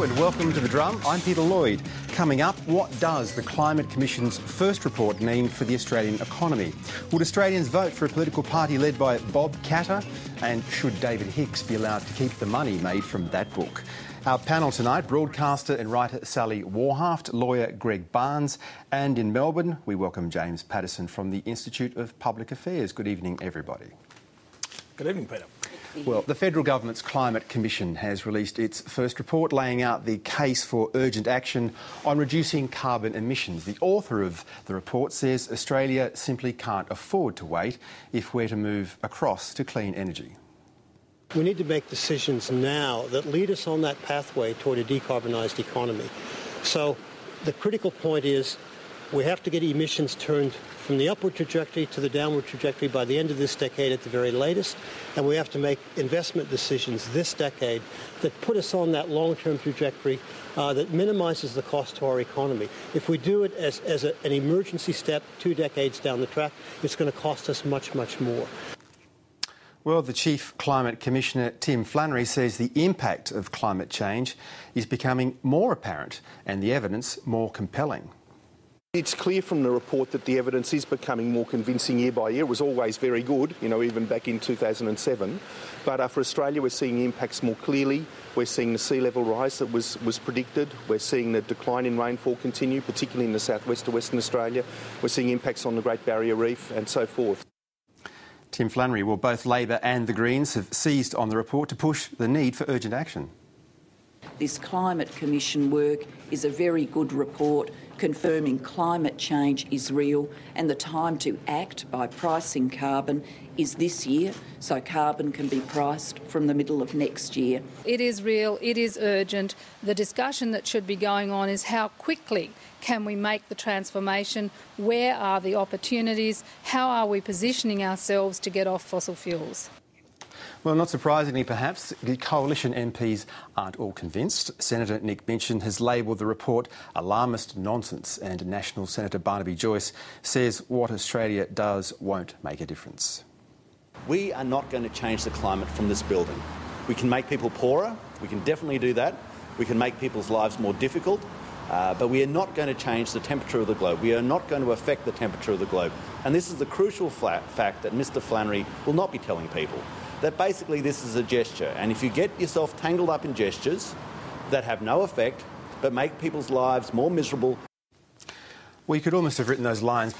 Hello and welcome to The Drum. I'm Peter Lloyd. Coming up, what does the Climate Commission's first report mean for the Australian economy? Would Australians vote for a political party led by Bob Katter? And should David Hicks be allowed to keep the money made from that book? Our panel tonight, broadcaster and writer Sally Warhaft, lawyer Greg Barnes, and in Melbourne we welcome James Paterson from the Institute of Public Affairs. Good evening, everybody. Good evening, Peter. Well, the Federal Government's Climate Commission has released its first report laying out the case for urgent action on reducing carbon emissions. The author of the report says Australia simply can't afford to wait if we're to move across to clean energy. We need to make decisions now that lead us on that pathway toward a decarbonised economy. So the critical point is we have to get emissions turned from the upward trajectory to the downward trajectory by the end of this decade at the very latest, and we have to make investment decisions this decade that put us on that long-term trajectory that minimises the cost to our economy. If we do it as an emergency step 2 decades down the track, it's going to cost us much, much more. Well, the Chief Climate Commissioner, Tim Flannery, says the impact of climate change is becoming more apparent and the evidence more compelling. It's clear from the report that the evidence is becoming more convincing year by year. It was always very good, even back in 2007. But for Australia, we're seeing impacts more clearly. We're seeing the sea level rise that was predicted. We're seeing the decline in rainfall continue, particularly in the southwest of Western Australia. We're seeing impacts on the Great Barrier Reef and so forth. Tim Flannery, well, both Labor and the Greens have seized on the report to push the need for urgent action. This Climate Commission work is a very good report confirming climate change is real and the time to act by pricing carbon is this year, so carbon can be priced from the middle of next year. It is real, it is urgent. The discussion that should be going on is how quickly can we make the transformation, where are the opportunities, how are we positioning ourselves to get off fossil fuels? Well, not surprisingly, perhaps, the Coalition MPs aren't all convinced. Senator Nick Minchin has labelled the report alarmist nonsense, and National Senator Barnaby Joyce says what Australia does won't make a difference. We are not going to change the climate from this building. We can make people poorer, we can definitely do that. We can make people's lives more difficult, but we are not going to change the temperature of the globe. We are not going to affect the temperature of the globe. And this is the crucial fact that Mr Flannery will not be telling people. That basically this is a gesture, and if you get yourself tangled up in gestures that have no effect but make people's lives more miserable. Well, you could almost have written those lines